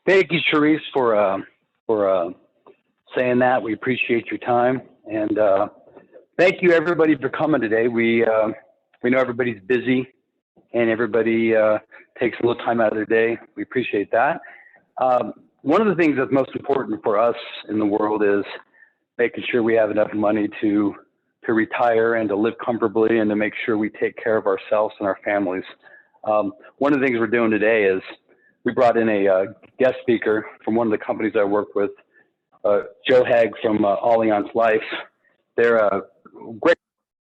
Thank you, Sharice, for saying that. We appreciate your time, and thank you everybody for coming today. We know everybody's busy, and everybody takes a little time out of their day. We appreciate that. One of the things that's most important for us in the world is making sure we have enough money to retire and to live comfortably and to make sure we take care of ourselves and our families. One of the things we're doing today is we brought in a guest speaker from one of the companies I work with, Joe Hegg from Allianz Life. They're a great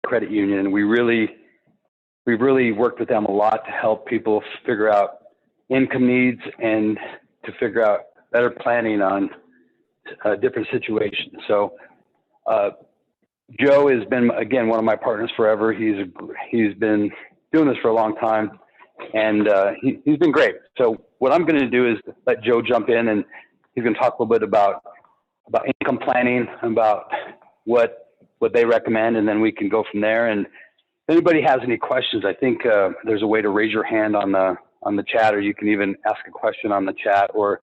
credit union, and we've really worked with them a lot to help people figure out income needs and to figure out better planning on different situations. So Joe has been, again, one of my partners forever. He's been doing this for a long time, and he's been great. So what I'm going to do is let Joe jump in, and he's going to talk a little bit about income planning, about what they recommend, and then we can go from there. And if anybody has any questions, I think there's a way to raise your hand on the chat, or you can even ask a question on the chat, or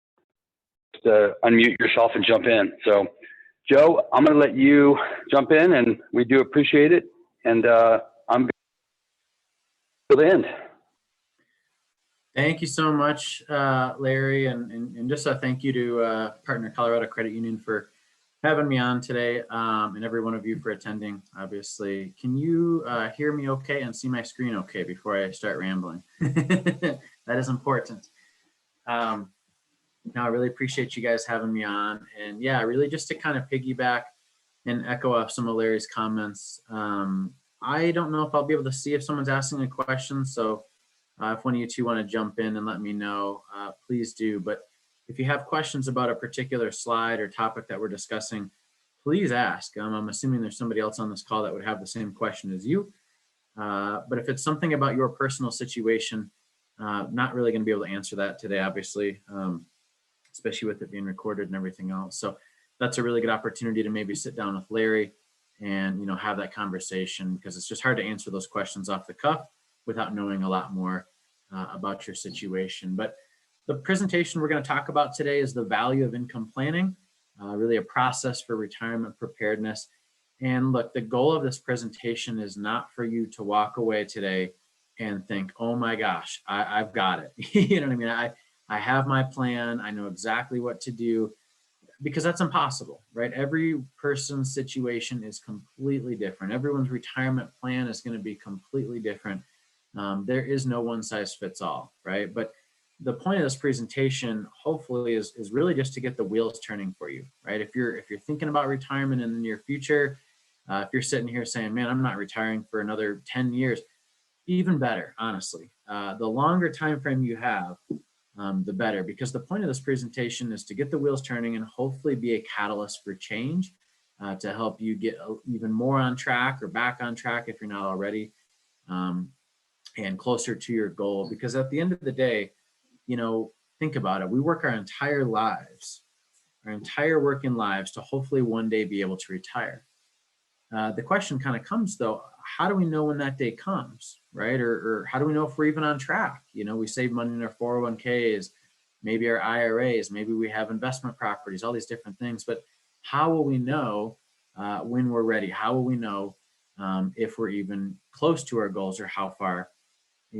just unmute yourself and jump in. So Joe, I'm going to let you jump in, and we do appreciate it. And I'm going to the end. Thank you so much, Larry, and just a thank you to Partner Colorado Credit Union for having me on today, and every one of you for attending, obviously. Can you hear me okay and see my screen okay before I start rambling? That is important. No, I really appreciate you guys having me on. And yeah, really just to kind of piggyback and echo off some of Larry's comments. I don't know if I'll be able to see if someone's asking a question. So if one of you two want to jump in and let me know, please do. But if you have questions about a particular slide or topic that we're discussing, please ask. I'm assuming there's somebody else on this call that would have the same question as you. But if it's something about your personal situation, not really going to be able to answer that today, obviously. Especially with it being recorded and everything else. So that's a really good opportunity to maybe sit down with Larry and, have that conversation, because it's just hard to answer those questions off the cuff without knowing a lot more about your situation. But the presentation we're going to talk about today is the value of income planning, really a process for retirement preparedness. And look, the goal of this presentation is not for you to walk away today and think, oh my gosh, I've got it. You know what I mean? I have my plan. I know exactly what to do, because that's impossible, right? Every person's situation is completely different. Everyone's retirement plan is going to be completely different. There is no one size fits all, right? But the point of this presentation, hopefully, is really just to get the wheels turning for you, right? If you're thinking about retirement in the near future, if you're sitting here saying, man, I'm not retiring for another 10 years, even better, honestly. The longer time frame you have, the better, because the point of this presentation is to get the wheels turning and hopefully be a catalyst for change, to help you get even more on track or back on track if you're not already, and closer to your goal. Because at the end of the day, think about it. We work our entire lives, our entire working lives, to hopefully one day be able to retire. The question kind of comes though, how do we know when that day comes, right? Or how do we know if we're even on track? We save money in our 401ks, maybe our IRAs, maybe we have investment properties, all these different things. But how will we know when we're ready? How will we know if we're even close to our goals, or how far,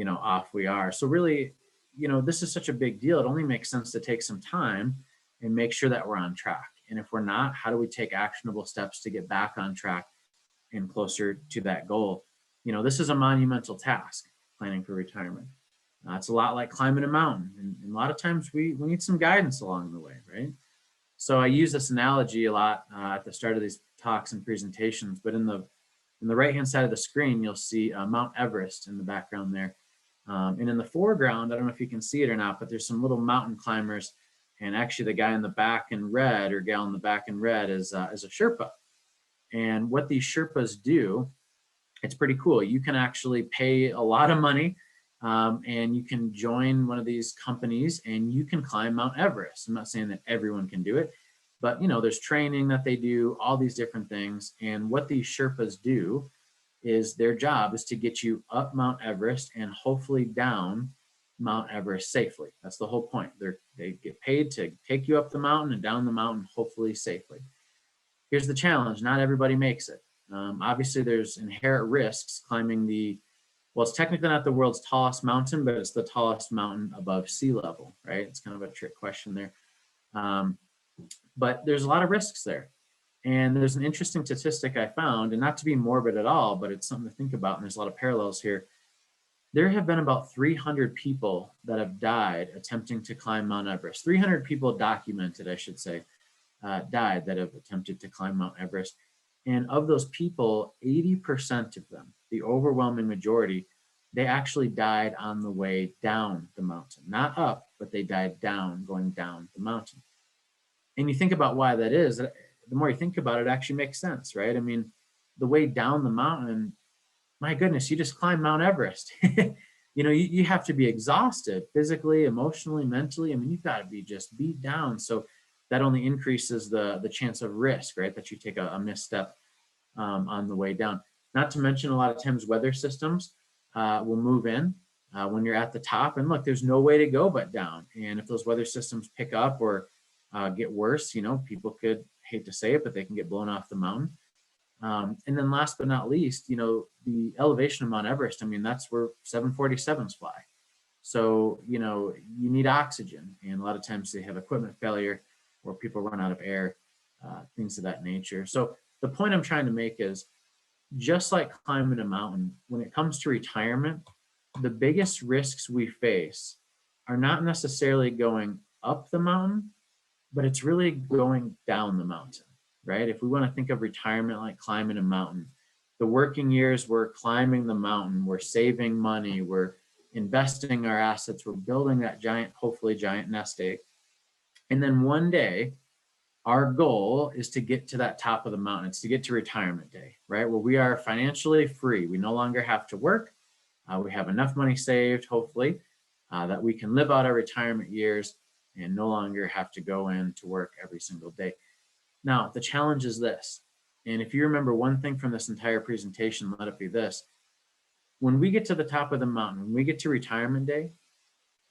off we are? So really, this is such a big deal. It only makes sense to take some time and make sure that we're on track. And if we're not, how do we take actionable steps to get back on track and closer to that goal? This is a monumental task, planning for retirement. It's a lot like climbing a mountain, and a lot of times we need some guidance along the way, right? So I use this analogy a lot at the start of these talks and presentations, but in the right-hand side of the screen, you'll see Mount Everest in the background there. And in the foreground, I don't know if you can see it or not, but there's some little mountain climbers, and actually the guy in the back in red, or gal in the back in red, is a Sherpa. And what these Sherpas do, it's pretty cool. You can actually pay a lot of money, and you can join one of these companies and you can climb Mount Everest. I'm not saying that everyone can do it, but there's training that they do, all these different things. And what these Sherpas do is their job is to get you up Mount Everest and hopefully down Mount Everest safely. That's the whole point. They get paid to take you up the mountain and down the mountain, hopefully safely. Here's the challenge. Not everybody makes it. Obviously, there's inherent risks climbing well, it's technically not the world's tallest mountain, but it's the tallest mountain above sea level, right? It's kind of a trick question there. But there's a lot of risks there. And there's an interesting statistic I found, and not to be morbid at all, but it's something to think about, and there's a lot of parallels here. There have been about 300 people that have died attempting to climb Mount Everest. 300 people documented, I should say, died that have attempted to climb Mount Everest. And of those people, 80% of them, the overwhelming majority, they actually died on the way down the mountain. Not up, but they died down, going down the mountain. And you think about why that is, the more you think about it, it actually makes sense, right? I mean, the way down the mountain, my goodness, you just climb Mount Everest. You have to be exhausted physically, emotionally, mentally. I mean, you've got to be just beat down. So that only increases the chance of risk, right? That you take a misstep on the way down. Not to mention, a lot of times weather systems will move in when you're at the top. And look, there's no way to go but down. And if those weather systems pick up or get worse, people could, hate to say it, but they can get blown off the mountain. And then last but not least, the elevation of Mount Everest, I mean, that's where 747s fly. So, you need oxygen. And a lot of times they have equipment failure or people run out of air, things of that nature. So the point I'm trying to make is, just like climbing a mountain, when it comes to retirement, the biggest risks we face are not necessarily going up the mountain, but it's really going down the mountain, right? If we want to think of retirement like climbing a mountain, the working years, we're climbing the mountain, we're saving money, we're investing our assets, we're building that giant, hopefully giant nest egg. And then one day, our goal is to get to that top of the mountain. It's to get to retirement day, right? Where we are financially free. We no longer have to work. We have enough money saved, hopefully, that we can live out our retirement years and no longer have to go in to work every single day. Now, the challenge is this. And if you remember one thing from this entire presentation, let it be this. When we get to the top of the mountain, when we get to retirement day,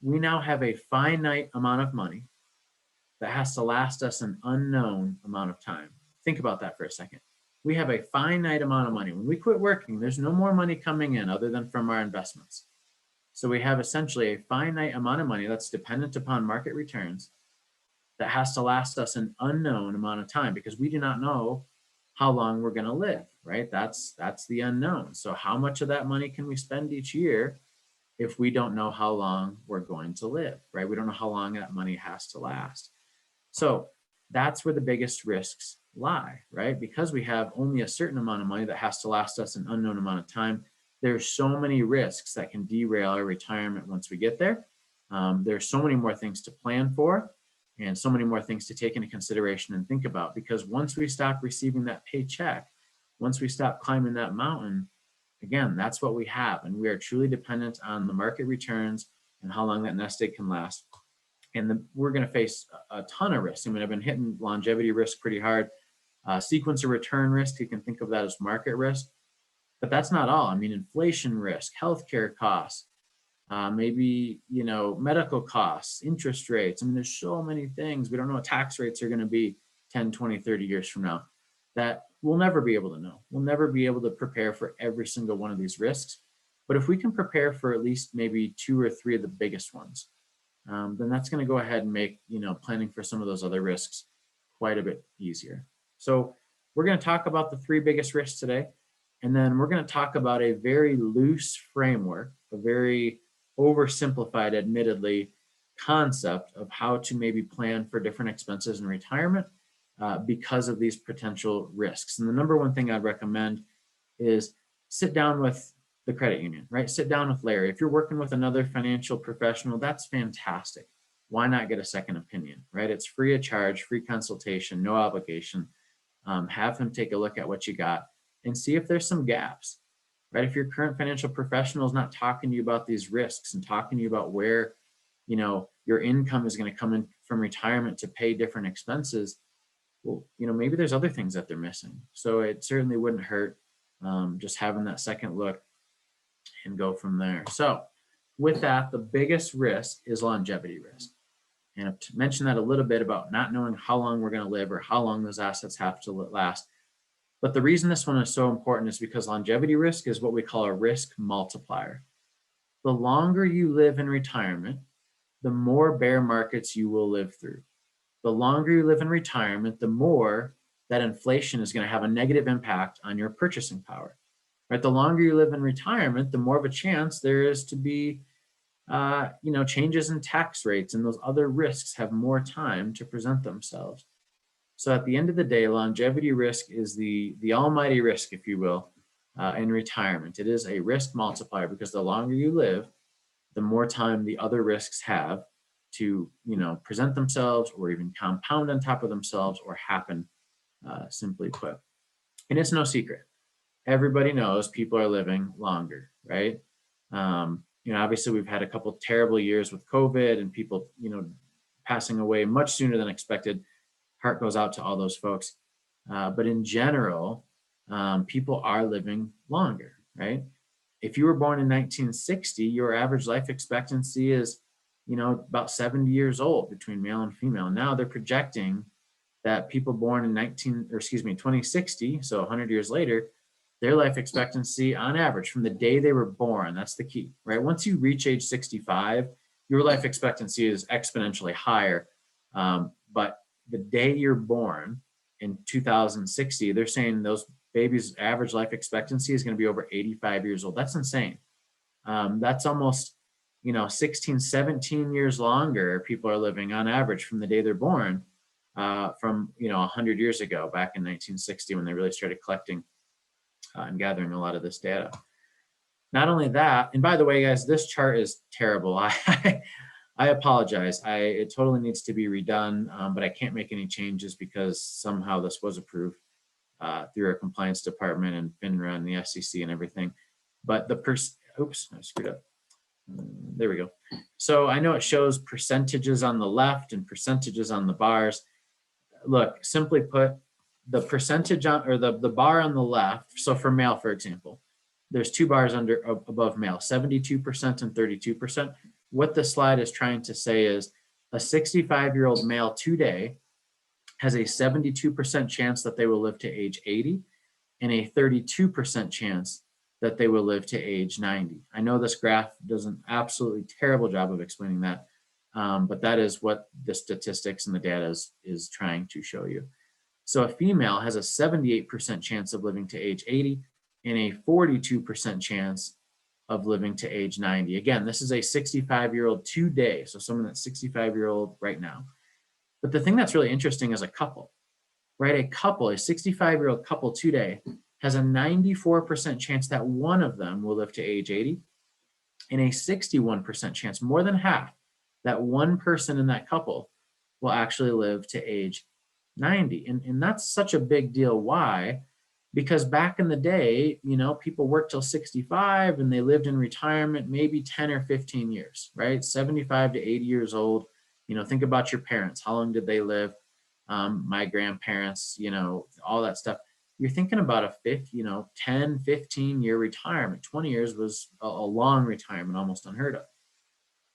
we now have a finite amount of money that has to last us an unknown amount of time. Think about that for a second. We have a finite amount of money. When we quit working, there's no more money coming in other than from our investments. So we have essentially a finite amount of money that's dependent upon market returns that has to last us an unknown amount of time, because we do not know how long we're going to live, right? That's the unknown. So how much of that money can we spend each year if we don't know how long we're going to live, right? We don't know how long that money has to last. So that's where the biggest risks lie, right? Because we have only a certain amount of money that has to last us an unknown amount of time. There's so many risks that can derail our retirement once we get there. There's so many more things to plan for and so many more things to take into consideration and think about, because once we stop receiving that paycheck, once we stop climbing that mountain, again, that's what we have. And we are truly dependent on the market returns and how long that nest egg can last. And we're going to face a ton of risks. I mean, I've been hitting longevity risk pretty hard. Sequence of return risk, you can think of that as market risk. But that's not all. I mean, inflation risk, healthcare costs, maybe, medical costs, interest rates. I mean, there's so many things. We don't know what tax rates are going to be 10, 20, 30 years from now that we'll never be able to know. We'll never be able to prepare for every single one of these risks. But if we can prepare for at least maybe 2 or 3 of the biggest ones, then that's going to go ahead and make, planning for some of those other risks quite a bit easier. So we're going to talk about the 3 biggest risks today. And then we're going to talk about a very loose framework, a very oversimplified, admittedly, concept of how to maybe plan for different expenses in retirement because of these potential risks. And the number one thing I'd recommend is sit down with the credit union, right? Sit down with Larry. If you're working with another financial professional, that's fantastic. Why not get a second opinion, right? It's free of charge, free consultation, no obligation. Have him take a look at what you got and see if there's some gaps, right? If your current financial professional is not talking to you about these risks and talking to you about where, your income is going to come in from retirement to pay different expenses, well, maybe there's other things that they're missing. So it certainly wouldn't hurt just having that second look and go from there. So with that, the biggest risk is longevity risk. And I've mentioned that a little bit about not knowing how long we're going to live or how long those assets have to last. But the reason this one is so important is because longevity risk is what we call a risk multiplier. The longer you live in retirement, the more bear markets you will live through. The longer you live in retirement, the more that inflation is going to have a negative impact on your purchasing power. Right? The longer you live in retirement, the more of a chance there is to be changes in tax rates, and those other risks have more time to present themselves. So at the end of the day, longevity risk is the almighty risk, if you will, in retirement. It is a risk multiplier because the longer you live, the more time the other risks have to, present themselves or even compound on top of themselves or happen, simply put. And it's no secret. Everybody knows people are living longer, right? Obviously we've had a couple terrible years with COVID and people, passing away much sooner than expected. Heart goes out to all those folks. But in general, people are living longer, right? If you were born in 1960, your average life expectancy is, about 70 years old between male and female. Now they're projecting that people born in 2060, so 100 years later, their life expectancy on average from the day they were born, that's the key, right? Once you reach age 65, your life expectancy is exponentially higher. But the day you're born in 2060, they're saying those babies' average life expectancy is going to be over 85 years old. That's insane. That's almost, 16, 17 years longer people are living on average from the day they're born from, 100 years ago, back in 1960, when they really started collecting and gathering a lot of this data. Not only that, and by the way, guys, this chart is terrible. I apologize. It totally needs to be redone, but I can't make any changes because somehow this was approved through our compliance department and FINRA and the SEC and everything. But oops, I screwed up. There we go. So I know it shows percentages on the left and percentages on the bars. Look, simply put, the percentage on, or the bar on the left, so for male, for example, there's two bars above male, 72% and 32%. What the slide is trying to say is a 65-year-old male today has a 72% chance that they will live to age 80 and a 32% chance that they will live to age 90. I know this graph does an absolutely terrible job of explaining that, but that is what the statistics and the data is trying to show you. So a female has a 78% chance of living to age 80 and a 42% chance of living to age 90. Again, this is a 65-year-old today, so someone that's 65-year-old right now. But the thing that's really interesting is a couple, right? A 65-year-old couple today has a 94% chance that one of them will live to age 80 and a 61% chance, more than half, that one person in that couple will actually live to age 90. And that's such a big deal. Why? Because back in the day, people worked till 65 and they lived in retirement maybe 10 or 15 years, right? 75 to 80 years old. Think about your parents. How long did they live? My grandparents, all that stuff. You're thinking about a 10, 15 year retirement. 20 years was a long retirement, almost unheard of.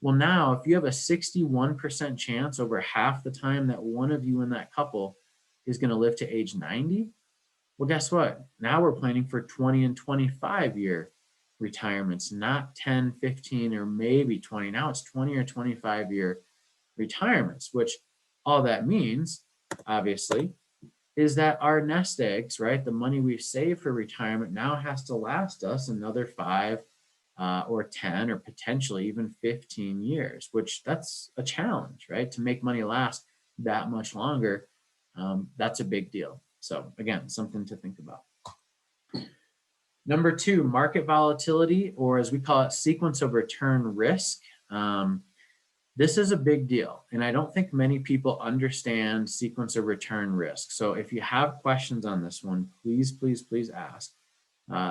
Well, now if you have a 61% chance over half the time that one of you in that couple is going to live to age 90, well, guess what? Now we're planning for 20 and 25 year retirements, not 10, 15, or maybe 20. Now it's 20 or 25 year retirements, which all that means, obviously, is that our nest eggs, right? The money we've saved for retirement now has to last us another 5 or 10 or potentially even 15 years, which that's a challenge, right? To make money last that much longer, that's a big deal. So again, something to think about. Number 2, market volatility, or as we call it, sequence of return risk. This is a big deal, and I don't think many people understand sequence of return risk. So if you have questions on this one, please, please, please ask.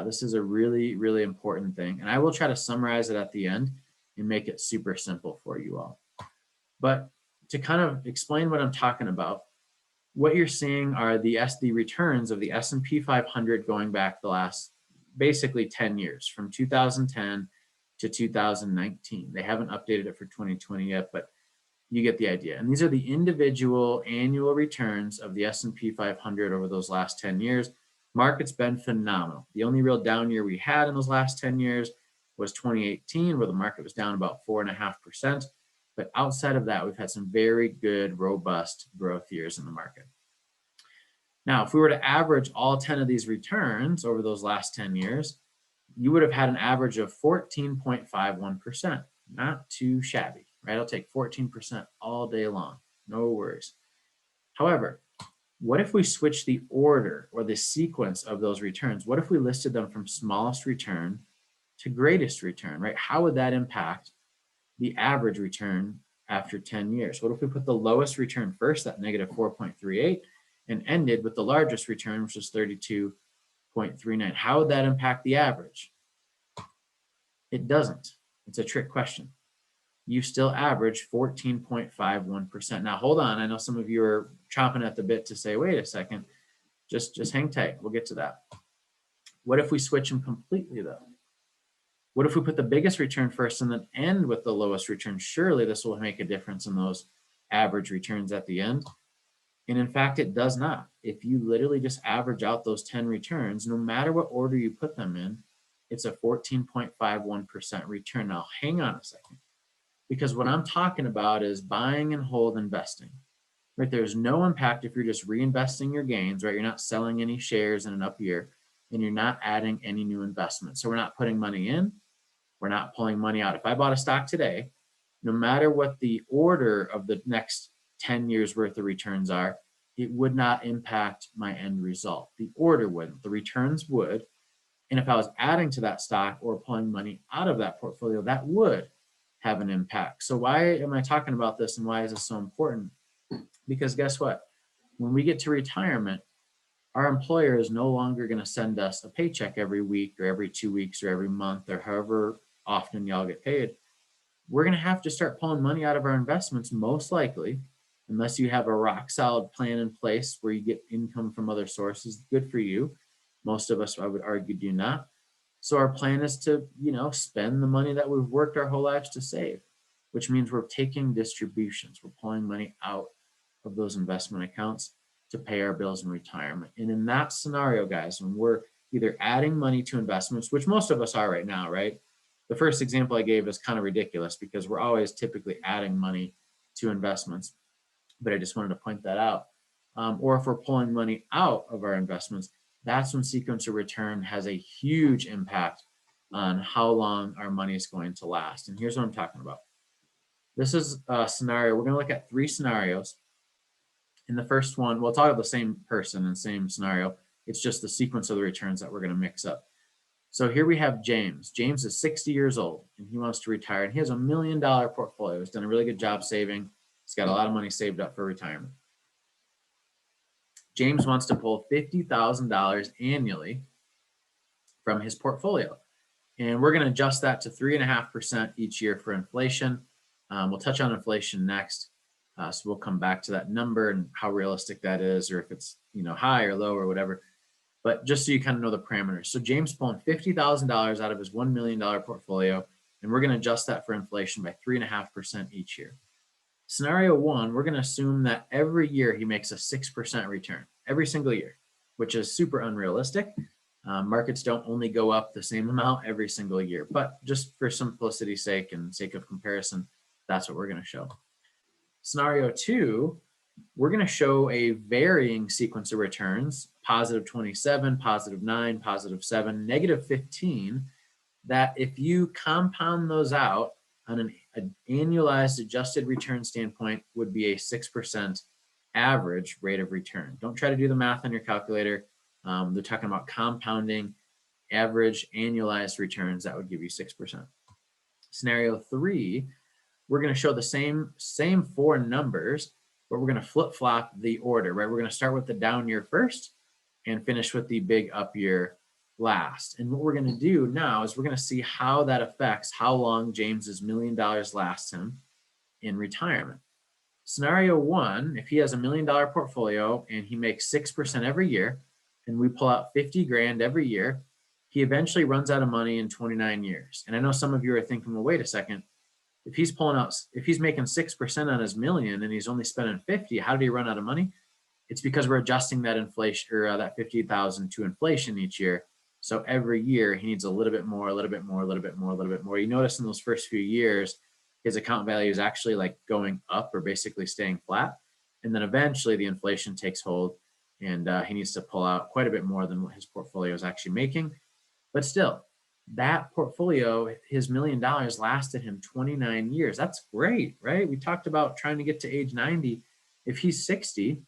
This is a really, really important thing, and I will try to summarize it at the end and make it super simple for you all. But to kind of explain what I'm talking about, what you're seeing are the returns of the S&P 500 going back the last basically 10 years, from 2010 to 2019. They haven't updated it for 2020 yet, but you get the idea. And these are the individual annual returns of the S&P 500 over those last 10 years. Market's been phenomenal. The only real down year we had in those last 10 years was 2018, where the market was down about 4.5%. But outside of that, we've had some very good, robust growth years in the market. Now, if we were to average all 10 of these returns over those last 10 years, you would have had an average of 14.51%. Not too shabby, right? I'll take 14% all day long. No worries. However, what if we switch the order or the sequence of those returns? What if we listed them from smallest return to greatest return, right? How would that impact the average return after 10 years? What if we put the lowest return first, that negative 4.38, and ended with the largest return, which is 32.39? How would that impact the average? It doesn't. It's a trick question. You still average 14.51%. Now, hold on. I know some of you are chomping at the bit to say, wait a second, just hang tight. We'll get to that. What if we switch them completely, though? What if we put the biggest return first and then end with the lowest return? Surely this will make a difference in those average returns at the end. And in fact, it does not. If you literally just average out those 10 returns, no matter what order you put them in, it's a 14.51% return. Now, hang on a second, because what I'm talking about is buying and hold investing, right? There's no impact if you're just reinvesting your gains, right? You're not selling any shares in an up year, and you're not adding any new investments. So we're not putting money in, we're not pulling money out. If I bought a stock today, no matter what the order of the next 10 years worth of returns are, it would not impact my end result. The order wouldn't, the returns would. And if I was adding to that stock or pulling money out of that portfolio, that would have an impact. So why am I talking about this and why is this so important? Because guess what? When we get to retirement, our employer is no longer going to send us a paycheck every week or every 2 weeks or every month or however often y'all get paid. We're going to have to start pulling money out of our investments, most likely, unless you have a rock solid plan in place where you get income from other sources. Good for you. Most of us, I would argue, do not. So our plan is to, spend the money that we've worked our whole lives to save, which means we're taking distributions. We're pulling money out of those investment accounts to pay our bills in retirement. And in that scenario, guys, when we're either adding money to investments, which most of us are right now, right? The first example I gave is kind of ridiculous because we're always typically adding money to investments, but I just wanted to point that out. Or if we're pulling money out of our investments, that's when sequence of return has a huge impact on how long our money is going to last. And here's what I'm talking about. This is a scenario. We're going to look at 3 scenarios. In the first one, we'll talk about the same person and same scenario. It's just the sequence of the returns that we're going to mix up. So here we have James. James is 60 years old and he wants to retire. And he has $1 million portfolio. He's done a really good job saving. He's got a lot of money saved up for retirement. James wants to pull $50,000 annually from his portfolio. And we're going to adjust that to 3.5% each year for inflation. We'll touch on inflation next. So we'll come back to that number and how realistic that is, or if it's high or low or whatever. But just so you kind of know the parameters. So James pulling $50,000 out of his $1 million portfolio, and we're going to adjust that for inflation by 3.5% each year. Scenario 1, we're going to assume that every year he makes a 6% return, every single year, which is super unrealistic. Markets don't only go up the same amount every single year, but just for simplicity's sake and sake of comparison, that's what we're going to show. Scenario 2, we're going to show a varying sequence of returns, positive 27, positive 9, positive 7, negative 15, that if you compound those out on an annualized adjusted return standpoint would be a 6% average rate of return. Don't try to do the math on your calculator. They're talking about compounding average annualized returns that would give you 6%. Scenario 3, we're going to show the same 4 numbers, but we're going to flip-flop the order, right? We're going to start with the down year first and finish with the big up year last. And what we're going to do now is we're going to see how that affects how long James's $1 million lasts him in retirement. Scenario 1, if he has $1 million portfolio and he makes 6% every year, and we pull out 50 grand every year, He eventually runs out of money in 29 years. And I know some of you are thinking, well, wait a second. If he's making 6% on his million and he's only spending 50, how did he run out of money? It's because we're adjusting that inflation or that 50,000 to inflation each year. So every year he needs a little bit more, a little bit more, a little bit more, a little bit more. You notice in those first few years, his account value is actually like going up or basically staying flat. And then eventually the inflation takes hold and he needs to pull out quite a bit more than what his portfolio is actually making. But still, that portfolio, his $1 million lasted him 29 years. That's great, right? We talked about trying to get to age 90. If he's 60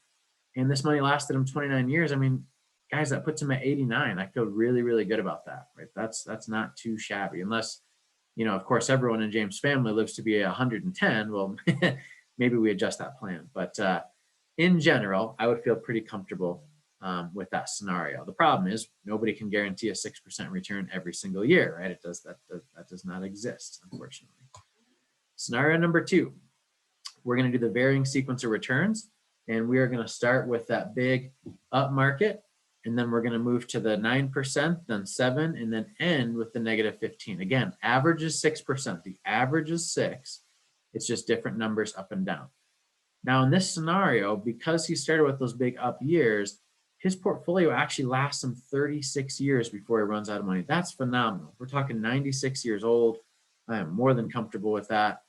and this money lasted him 29 years, I mean, guys, that puts him at 89. I feel really, really good about that, right? That's not too shabby, unless, of course, everyone in James' family lives to be 110. Well, maybe we adjust that plan. But in general, I would feel pretty comfortable with that scenario. The problem is nobody can guarantee a 6% return every single year, right? That does not exist, unfortunately. Scenario number 2, we're going to do the varying sequence of returns, and we are going to start with that big up market, and then we're going to move to the 9%, then 7%, and then end with the negative 15. Again, average is 6%. The average is 6. It's just different numbers up and down. Now, in this scenario, because he started with those big up years, his portfolio actually lasts him 36 years before he runs out of money. That's phenomenal. We're talking 96 years old. I am more than comfortable with that.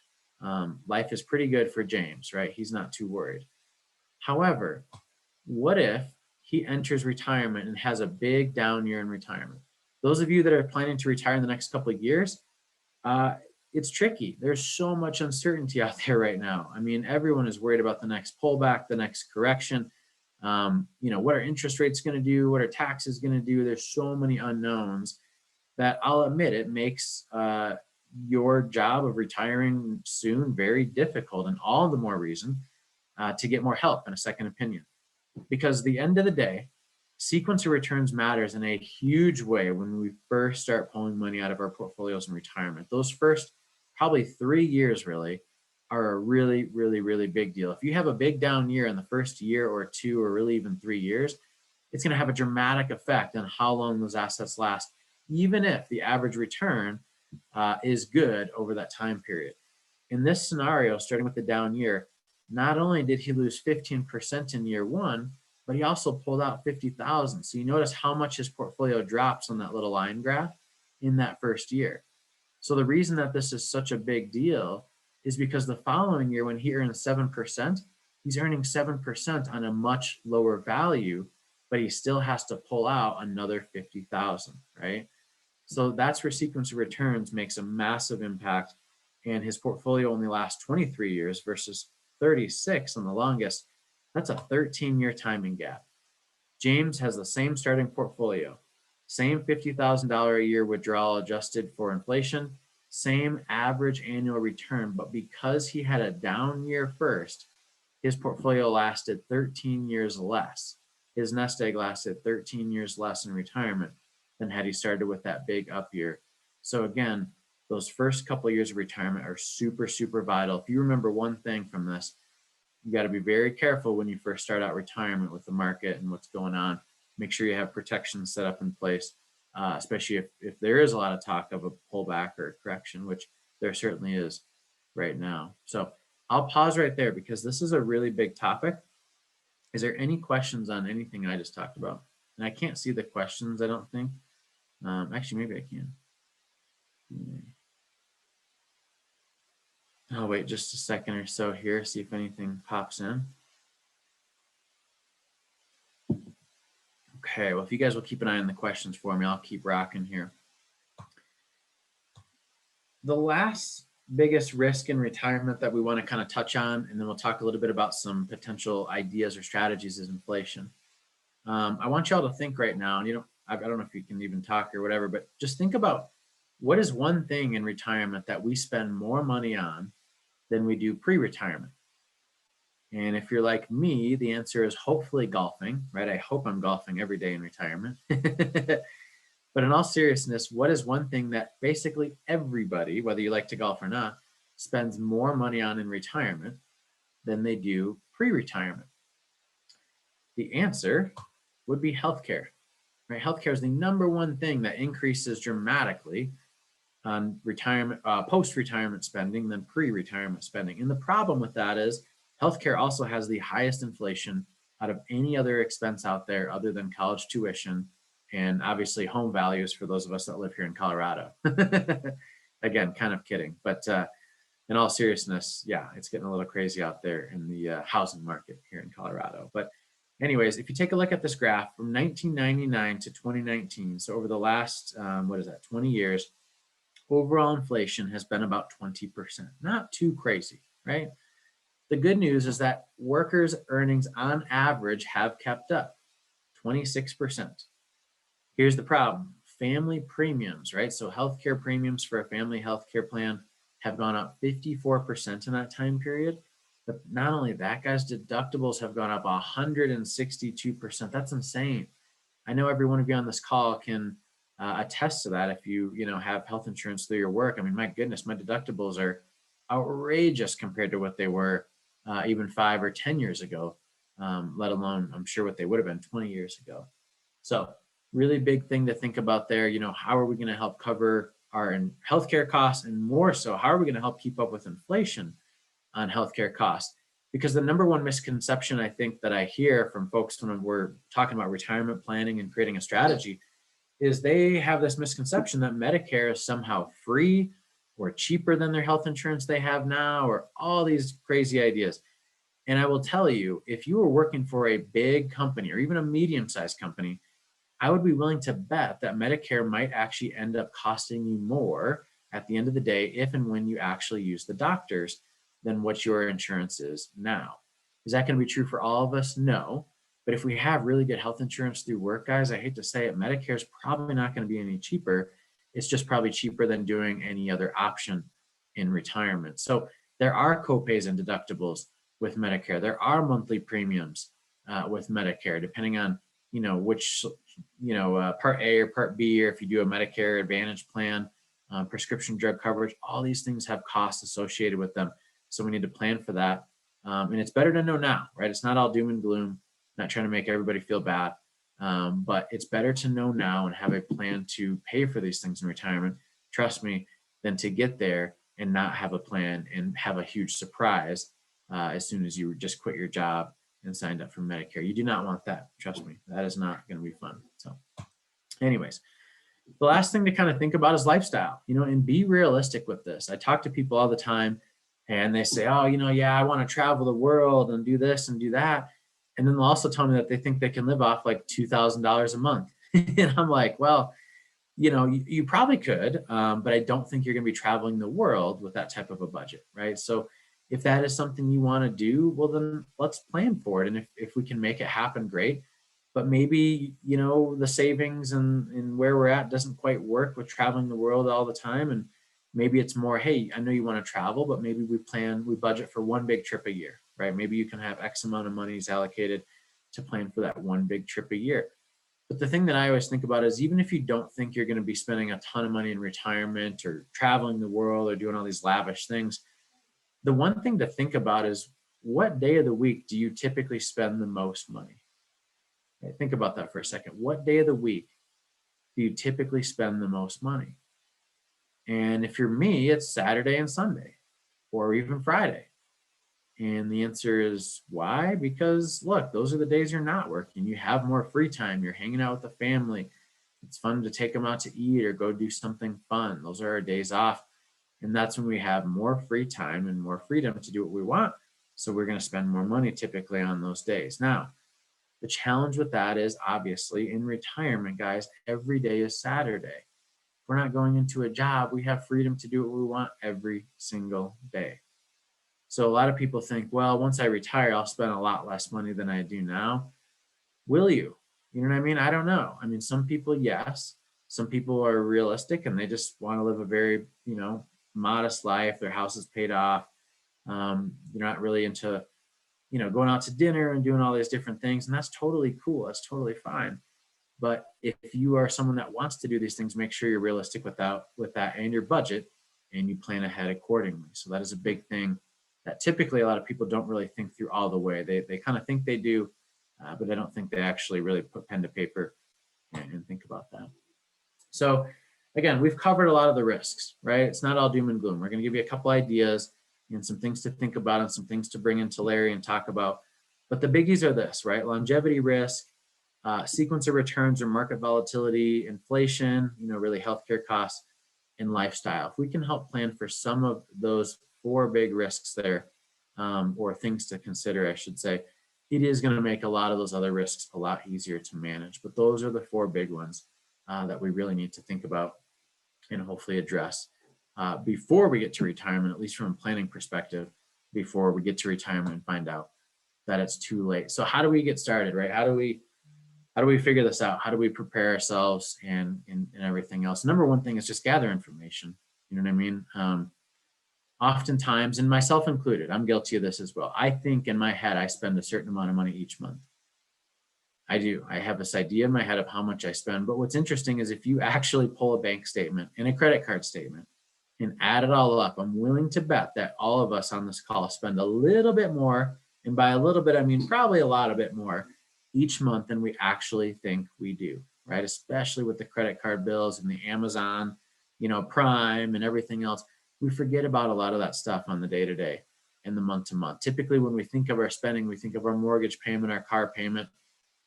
Life is pretty good for James, right? He's not too worried. However, what if he enters retirement and has a big down year in retirement? Those of you that are planning to retire in the next couple of years, it's tricky. There's so much uncertainty out there right now. I mean, everyone is worried about the next pullback, the next correction. What are interest rates going to do? What are taxes going to do? There's so many unknowns that I'll admit it makes your job of retiring soon very difficult, and all the more reason to get more help and a second opinion. Because at the end of the day, sequence of returns matters in a huge way when we first start pulling money out of our portfolios in retirement. Those first probably 3 years really are a really, really, really big deal. If you have a big down year in the first year or 2 or really even 3 years, it's going to have a dramatic effect on how long those assets last, even if the average return is good over that time period. In this scenario, starting with the down year, not only did he lose 15% in year 1, but he also pulled out 50,000. So you notice how much his portfolio drops on that little line graph in that first year. So the reason that this is such a big deal is because the following year, when he earns 7%, he's earning 7% on a much lower value, but he still has to pull out another 50,000, right? So that's where sequence of returns makes a massive impact, and his portfolio only lasts 23 years versus 36 on the longest. That's a 13-year timing gap. James has the same starting portfolio, same $50,000 a year withdrawal adjusted for inflation, same average annual return, but because he had a down year first, his portfolio lasted 13 years less. His nest egg lasted 13 years less in retirement than had he started with that big up year. So again, those first couple of years of retirement are super, super vital. If you remember one thing from this, you got to be very careful when you first start out retirement with the market and what's going on. Make sure you have protections set up in place, especially if there is a lot of talk of a pullback or a correction, which there certainly is right now. So I'll pause right there because this is a really big topic. Is there any questions on anything I just talked about? And I can't see the questions, I don't think. Actually, maybe I can. I'll wait just a second or so here, see if anything pops in. Okay, well, if you guys will keep an eye on the questions for me, I'll keep rocking here. The last biggest risk in retirement that we want to kind of touch on, and then we'll talk a little bit about some potential ideas or strategies, is inflation. I want y'all to think right now, and I don't know if you can even talk or whatever, but just think about what is one thing in retirement that we spend more money on than we do pre-retirement. And if you're like me, the answer is hopefully golfing, right? I hope I'm golfing every day in retirement. But in all seriousness, what is one thing that basically everybody, whether you like to golf or not, spends more money on in retirement than they do pre-retirement? The answer would be healthcare. right? Healthcare is the number one thing that increases dramatically on retirement, post-retirement spending than pre-retirement spending. And the problem with that is healthcare also has the highest inflation out of any other expense out there other than college tuition and obviously home values for those of us that live here in Colorado. Again, kind of kidding, but in all seriousness, yeah, it's getting a little crazy out there in the housing market here in Colorado. But anyways, if you take a look at this graph from 1999 to 2019, so over the last, 20 years, overall inflation has been about 20%. Not too crazy, right? The good news is that workers' earnings on average have kept up, 26%. Here's the problem. Family premiums, right? So healthcare premiums for a family healthcare plan have gone up 54% in that time period. But not only that, guys, deductibles have gone up 162%. That's insane. I know every one of you on this call can attest to that. If you have health insurance through your work, I mean, my goodness, my deductibles are outrageous compared to what they were even 5 or 10 years ago, let alone I'm sure what they would have been 20 years ago. So really big thing to think about there. How are we going to help cover our healthcare costs, and more so, how are we going to help keep up with inflation on healthcare costs? Because the number one misconception I think that I hear from folks when we're talking about retirement planning and creating a strategy is they have this misconception that Medicare is somehow free or cheaper than their health insurance they have now, or all these crazy ideas. And I will tell you, if you were working for a big company or even a medium-sized company, I would be willing to bet that Medicare might actually end up costing you more at the end of the day if and when you actually use the doctors than what your insurance is now. Is that going to be true for all of us? No. But if we have really good health insurance through work, guys, I hate to say it, Medicare is probably not going to be any cheaper. It's just probably cheaper than doing any other option in retirement. So there are copays and deductibles with Medicare. There are monthly premiums with Medicare, depending on which Part A or Part B, or if you do a Medicare Advantage plan, prescription drug coverage. All these things have costs associated with them, so we need to plan for that. And it's better to know now, right? It's not all doom and gloom. Not trying to make everybody feel bad, but it's better to know now and have a plan to pay for these things in retirement, trust me, than to get there and not have a plan and have a huge surprise as soon as you just quit your job and signed up for Medicare. You do not want that, trust me. That is not going to be fun. So anyways, the last thing to kind of think about is lifestyle, and be realistic with this. I talk to people all the time and they say, oh, yeah, I want to travel the world and do this and do that. And then they'll also tell me that they think they can live off like $2,000 a month. And I'm like, well, you probably could, but I don't think you're going to be traveling the world with that type of a budget, right? So if that is something you want to do, well, then let's plan for it. And if we can make it happen, great. But maybe, the savings and where we're at doesn't quite work with traveling the world all the time. And maybe it's more, hey, I know you want to travel, but maybe we budget for one big trip a year, right? Maybe you can have X amount of monies allocated to plan for that one big trip a year. But the thing that I always think about is, even if you don't think you're going to be spending a ton of money in retirement or traveling the world or doing all these lavish things, the one thing to think about is, what day of the week do you typically spend the most money? Okay, think about that for a second. What day of the week do you typically spend the most money? And if you're me, it's Saturday and Sunday, or even Friday. And the answer is why? Because look, those are the days you're not working. You have more free time. You're hanging out with the family. It's fun to take them out to eat or go do something fun. Those are our days off. And that's when we have more free time and more freedom to do what we want. So we're going to spend more money typically on those days. Now, the challenge with that is, obviously, in retirement, guys, every day is Saturday. If we're not going into a job, we have freedom to do what we want every single day. So a lot of people think, well, once I retire, I'll spend a lot less money than I do now. Will you? You know what I mean? I don't know. I mean, some people, yes. Some people are realistic and they just want to live a very, modest life. Their house is paid off. They're not really into, going out to dinner and doing all these different things. And that's totally cool. That's totally fine. But if you are someone that wants to do these things, make sure you're realistic with that and your budget, and you plan ahead accordingly. So that is a big thing that typically a lot of people don't really think through all the way. They kind of think they do, but I don't think they actually really put pen to paper and think about that. So again, we've covered a lot of the risks, right? It's not all doom and gloom. We're going to give you a couple ideas and some things to think about and some things to bring into Larry and talk about. But the biggies are this, right? Longevity risk, sequence of returns or market volatility, inflation, really healthcare costs, and lifestyle. If we can help plan for some of those 4 big risks there, or things to consider, I should say, it is going to make a lot of those other risks a lot easier to manage. But those are the 4 big ones that we really need to think about and hopefully address before we get to retirement, at least from a planning perspective, before we get to retirement and find out that it's too late. So how do we get started, right? How do we figure this out? How do we prepare ourselves and everything else? Number one thing is just gather information. You know what I mean? Oftentimes, and myself included, I'm guilty of this as well. I think in my head, I spend a certain amount of money each month. I do. I have this idea in my head of how much I spend. But what's interesting is if you actually pull a bank statement and a credit card statement and add it all up, I'm willing to bet that all of us on this call spend a little bit more. And by a little bit, I mean probably a lot of it more each month than we actually think we do, right? Especially with the credit card bills and the Amazon, Prime and everything else. We forget about a lot of that stuff on the day-to-day and the month-to-month. Typically, when we think of our spending, we think of our mortgage payment, our car payment,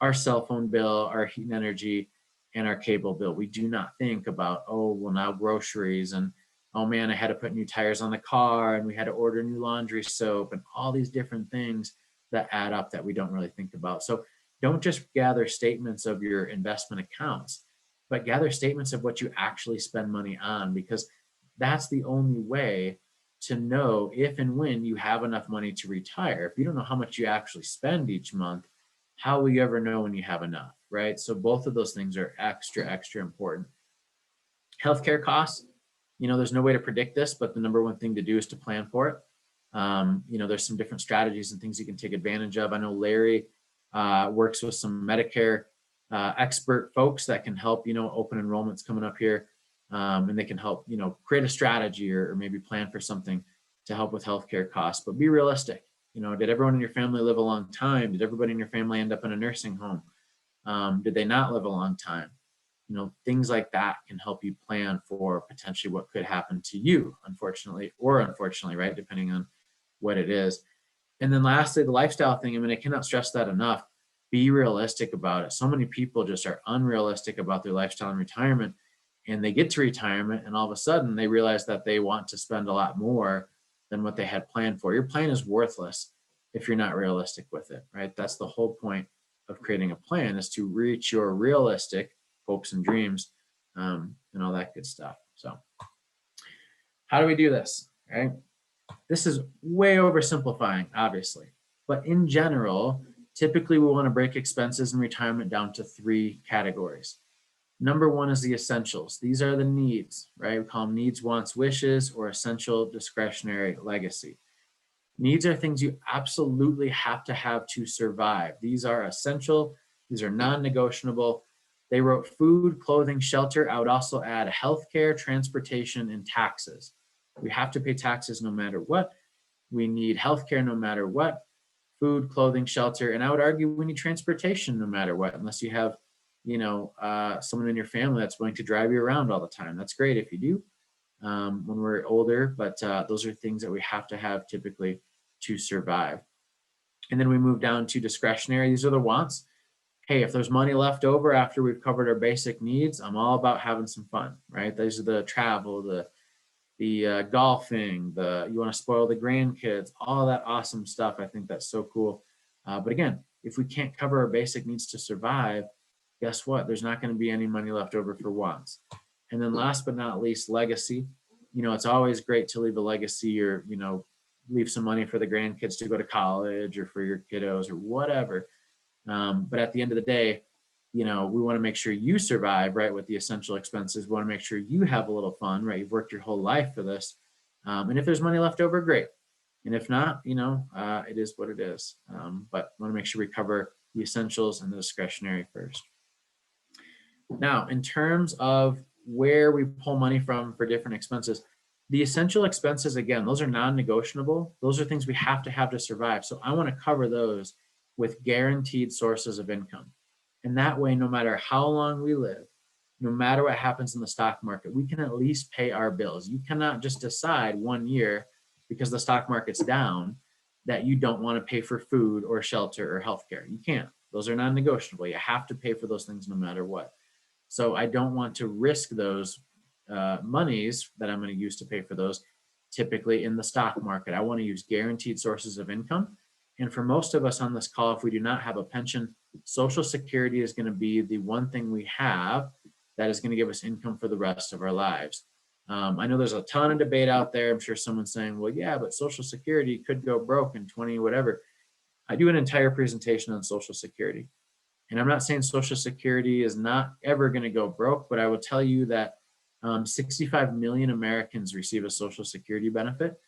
our cell phone bill, our heat and energy, and our cable bill. We do not think about, now groceries and, oh man, I had to put new tires on the car and we had to order new laundry soap and all these different things that add up that we don't really think about. So don't just gather statements of your investment accounts, but gather statements of what you actually spend money on, because that's the only way to know if and when you have enough money to retire. If you don't know how much you actually spend each month, how will you ever know when you have enough, right? So both of those things are extra important. Healthcare costs, there's no way to predict this, but the number one thing to do is to plan for it. There's some different strategies and things you can take advantage of. I know Larry works with some Medicare expert folks that can help, open enrollments coming up here. And they can help, create a strategy or maybe plan for something to help with healthcare costs, but be realistic. Did everyone in your family live a long time? Did everybody in your family end up in a nursing home? Did they not live a long time? Things like that can help you plan for potentially what could happen to you, unfortunately, right? Depending on what it is. And then lastly, the lifestyle thing. I cannot stress that enough. Be realistic about it. So many people just are unrealistic about their lifestyle in retirement. And they get to retirement and all of a sudden they realize that they want to spend a lot more than what they had planned for. Your plan is worthless if you're not realistic with it, right? That's the whole point of creating a plan, is to reach your realistic hopes and dreams and all that good stuff. So how do we do this, right? This is way oversimplifying, obviously, but in general, typically we want to break expenses in retirement down to 3 categories. Number 1 is the essentials. These are the needs, right? We call them needs, wants, wishes, or essential discretionary legacy. Needs are things you absolutely have to have to survive. These are essential. These are non-negotiable. They wrote food, clothing, shelter. I would also add healthcare, transportation, and taxes. We have to pay taxes no matter what. We need healthcare no matter what. Food, clothing, shelter. And I would argue we need transportation no matter what, unless you have someone in your family that's willing to drive you around all the time. That's great if you do when we're older, but those are things that we have to have typically to survive. And then we move down to discretionary. These are the wants. Hey, if there's money left over after we've covered our basic needs, I'm all about having some fun, right? These are the travel, the golfing, you want to spoil the grandkids, all that awesome stuff. I think that's so cool. But again, if we can't cover our basic needs to survive, guess what? There's not going to be any money left over for wants. And then last but not least, legacy. It's always great to leave a legacy or, leave some money for the grandkids to go to college or for your kiddos or whatever. But at the end of the day, we want to make sure you survive, right? With the essential expenses, we want to make sure you have a little fun, right? You've worked your whole life for this. And if there's money left over, great. And if not, it is what it is. But we want to make sure we cover the essentials and the discretionary first. Now, in terms of where we pull money from for different expenses, the essential expenses, again, those are non-negotiable. Those are things we have to survive. So I want to cover those with guaranteed sources of income. And that way, no matter how long we live, no matter what happens in the stock market, we can at least pay our bills. You cannot just decide one year because the stock market's down that you don't want to pay for food or shelter or healthcare. You can't. Those are non-negotiable. You have to pay for those things no matter what. So I don't want to risk those monies that I'm going to use to pay for those typically in the stock market. I want to use guaranteed sources of income. And for most of us on this call, if we do not have a pension, Social Security is going to be the one thing we have that is going to give us income for the rest of our lives. I know there's a ton of debate out there. I'm sure someone's saying, well, yeah, but Social Security could go broke in 20, whatever. I do an entire presentation on Social Security. And I'm not saying Social Security is not ever going to go broke, but I will tell you that 65 million Americans receive a Social Security benefit,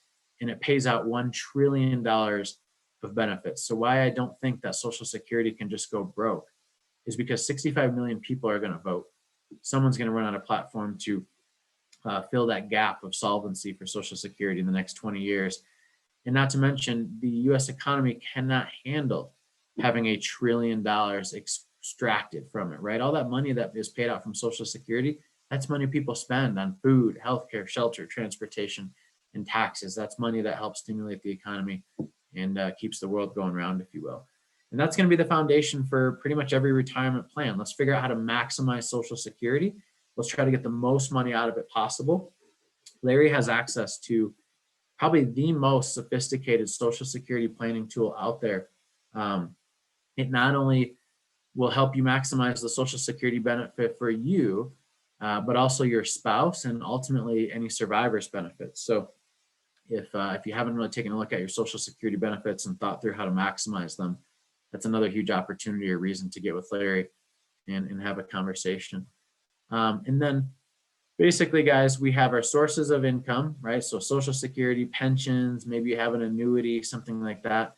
and it pays out $1 trillion of benefits. So why I don't think that Social Security can just go broke is because 65 million people are going to vote. Someone's going to run on a platform to fill that gap of solvency for Social Security in the next 20 years. And not to mention, the US economy cannot handle having $1 trillion extracted from it, right? All that money that is paid out from Social Security, that's money people spend on food, healthcare, shelter, transportation, and taxes. That's money that helps stimulate the economy and keeps the world going round, if you will. And that's going to be the foundation for pretty much every retirement plan. Let's figure out how to maximize Social Security. Let's try to get the most money out of it possible. Larry has access to probably the most sophisticated Social Security planning tool out there. It not only will help you maximize the Social Security benefit for you, but also your spouse and ultimately any survivor's benefits. So if you haven't really taken a look at your Social Security benefits and thought through how to maximize them, that's another huge opportunity or reason to get with Larry and have a conversation. And then basically, guys, we have our sources of income, right? So Social Security, pensions, maybe you have an annuity, something like that.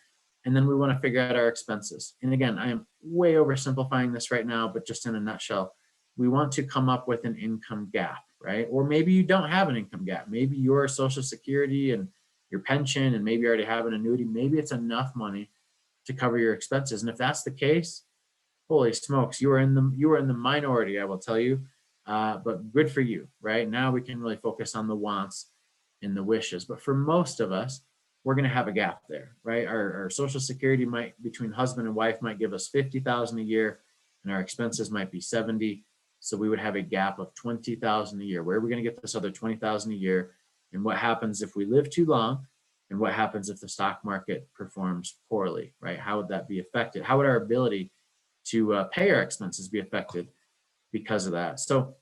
And then we want to figure out our expenses. And again, I am way oversimplifying this right now, but just in a nutshell, we want to come up with an income gap, right? Or maybe you don't have an income gap. Maybe your Social Security and your pension, and maybe you already have an annuity. Maybe it's enough money to cover your expenses. And if that's the case, holy smokes, you are in the minority, I will tell you. But good for you, right? Now we can really focus on the wants and the wishes. But for most of us, we're going to have a gap there, right? Our Social Security might, between husband and wife, might give us $50,000 a year, and our expenses might be 70. So we would have a gap of 20,000 a year. Where are we going to get this other 20,000 a year? And what happens if we live too long? And what happens if the stock market performs poorly, right? How would that be affected? How would our ability to pay our expenses be affected because of that? So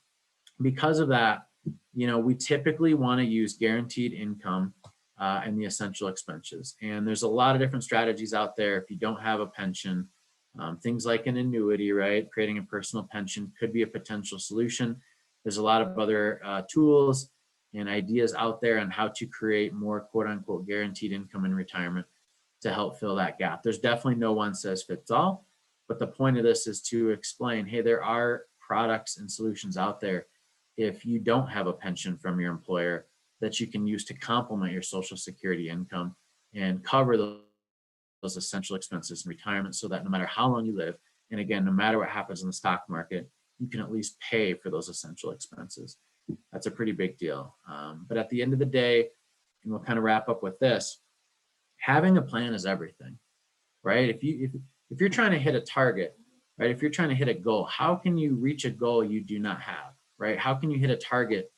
because of that, we typically want to use guaranteed income and the essential expenses. And there's a lot of different strategies out there. If you don't have a pension, things like an annuity, right? Creating a personal pension could be a potential solution. There's a lot of other tools and ideas out there on how to create more quote unquote guaranteed income in retirement to help fill that gap. There's definitely no one size fits all, but the point of this is to explain, hey, there are products and solutions out there if you don't have a pension from your employer that you can use to complement your Social Security income and cover those essential expenses in retirement, so that no matter how long you live, and again, no matter what happens in the stock market, you can at least pay for those essential expenses. That's a pretty big deal. But at the end of the day, and we'll kind of wrap up with this, having a plan is everything, right? If you're trying to hit a target, right? If you're trying to hit a goal, how can you reach a goal you do not have, right? How can you hit a target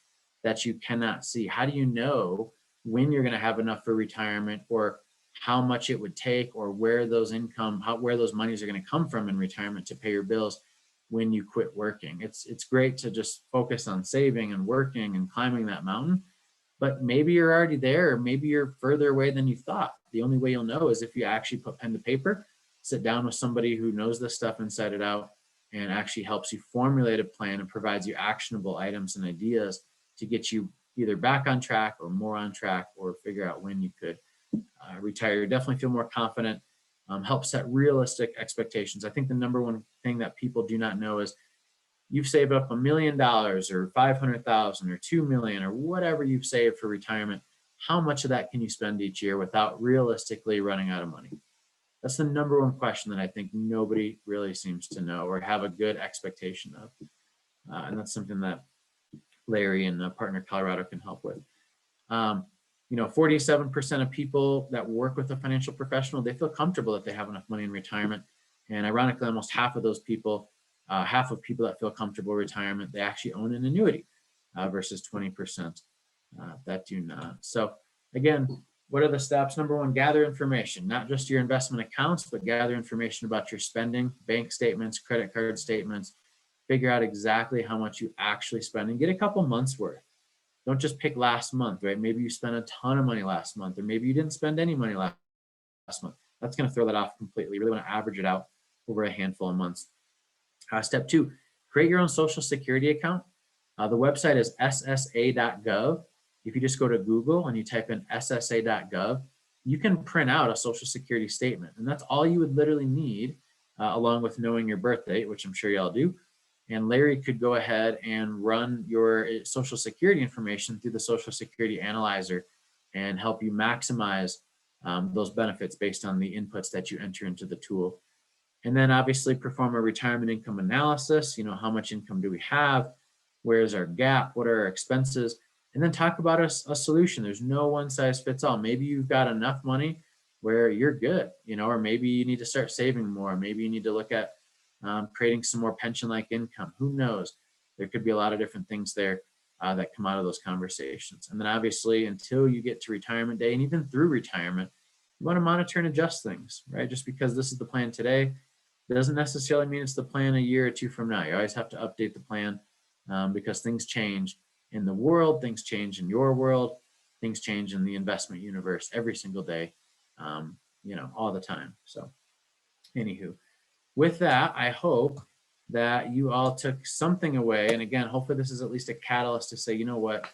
that you cannot see? How do you know when you're going to have enough for retirement, or how much it would take, or where those monies are going to come from in retirement to pay your bills when you quit working? It's great to just focus on saving and working and climbing that mountain, but maybe you're already there, or maybe you're further away than you thought. The only way you'll know is if you actually put pen to paper, sit down with somebody who knows this stuff inside and out, and actually helps you formulate a plan and provides you actionable items and ideas to get you either back on track or more on track, or figure out when you could retire. Definitely feel more confident, help set realistic expectations. I think the number one thing that people do not know is you've saved up $1 million or 500,000 or 2 million or whatever you've saved for retirement. How much of that can you spend each year without realistically running out of money? That's the number one question that I think nobody really seems to know or have a good expectation of. And that's something that Larry and Partner Colorado can help with. 47% of people that work with a financial professional, they feel comfortable that they have enough money in retirement. And ironically, almost half of those people, half of people that feel comfortable in retirement, they actually own an annuity versus 20% that do not. So again, what are the steps? Number one, gather information, not just your investment accounts, but gather information about your spending, bank statements, credit card statements, figure out exactly how much you actually spend and get a couple months worth. Don't just pick last month, right? Maybe you spent a ton of money last month, or maybe you didn't spend any money last month. That's going to throw that off completely. You really want to average it out over a handful of months. Step two, create your own Social Security account. The website is ssa.gov. If you just go to Google and you type in ssa.gov, you can print out a Social Security statement. And that's all you would literally need, along with knowing your birth date, which I'm sure y'all do. And Larry could go ahead and run your Social Security information through the Social Security Analyzer and help you maximize those benefits based on the inputs that you enter into the tool. And then obviously perform a retirement income analysis. How much income do we have? Where's our gap? What are our expenses? And then talk about a solution. There's no one size fits all. Maybe you've got enough money where you're good, or maybe you need to start saving more. Maybe you need to look at creating some more pension-like income. Who knows? There could be a lot of different things there that come out of those conversations. And then obviously, until you get to retirement day and even through retirement, you want to monitor and adjust things, right? Just because this is the plan today, doesn't necessarily mean it's the plan a year or two from now. You always have to update the plan because things change in the world, things change in your world, things change in the investment universe every single day, all the time. So anywho, with that, I hope that you all took something away. And again, hopefully this is at least a catalyst to say, you know what,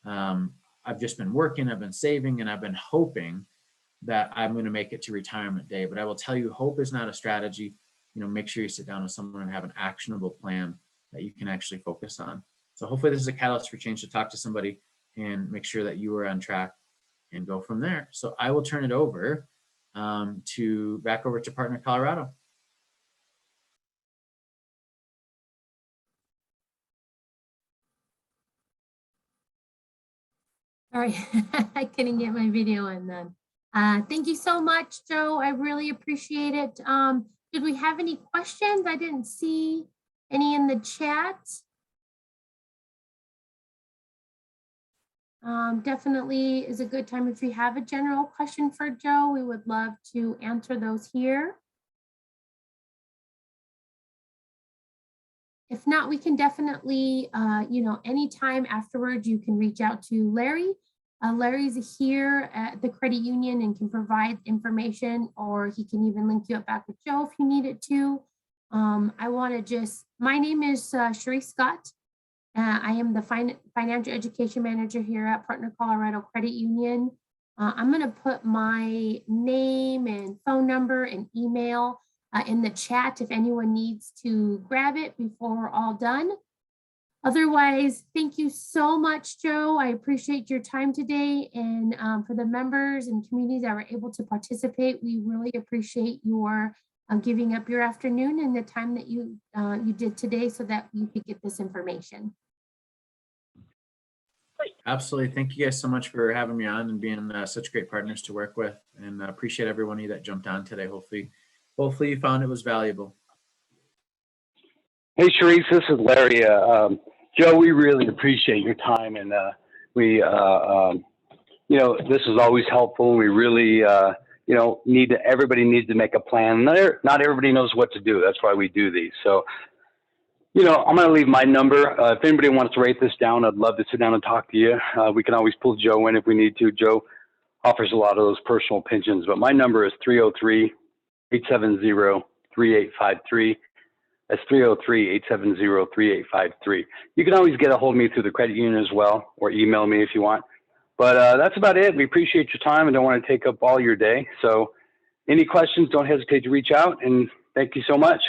I've just been working, I've been saving, and I've been hoping that I'm going to make it to retirement day. But I will tell you, hope is not a strategy. Make sure you sit down with someone and have an actionable plan that you can actually focus on. So hopefully this is a catalyst for change to talk to somebody and make sure that you are on track and go from there. So I will turn it over back over to Partner Colorado. All right, I couldn't get my video on then. Thank you so much, Joe. I really appreciate it. Did we have any questions? I didn't see any in the chat. Definitely is a good time if you have a general question for Joe. We would love to answer those here. If not, we can definitely, anytime afterwards, you can reach out to Larry. Larry's here at the credit union and can provide information, or he can even link you up back with Joe if you need it to. My name is Cherie Scott. I am the financial education manager here at Partner Colorado Credit Union. I'm going to put my name and phone number and email in the chat if anyone needs to grab it before we're all done. Otherwise, thank you so much, Joe. I appreciate your time today. And for the members and communities that were able to participate, we really appreciate your giving up your afternoon and the time that you did today so that you could get this information. Absolutely. Thank you guys so much for having me on and being such great partners to work with, and appreciate every one of you that jumped on today. Hopefully you found it was valuable. Hey, Sharice, this is Larry. Joe, we really appreciate your time, and this is always helpful. We really, everybody needs to make a plan. Not everybody knows what to do. That's why we do these. So, I'm going to leave my number. If anybody wants to write this down, I'd love to sit down and talk to you. We can always pull Joe in if we need to. Joe offers a lot of those personal pensions, but my number is 303-870-3853. That's 303-870-3853. You can always get a hold of me through the credit union as well, or email me if you want. But that's about it. We appreciate your time and don't want to take up all your day. So any questions, don't hesitate to reach out, and thank you so much.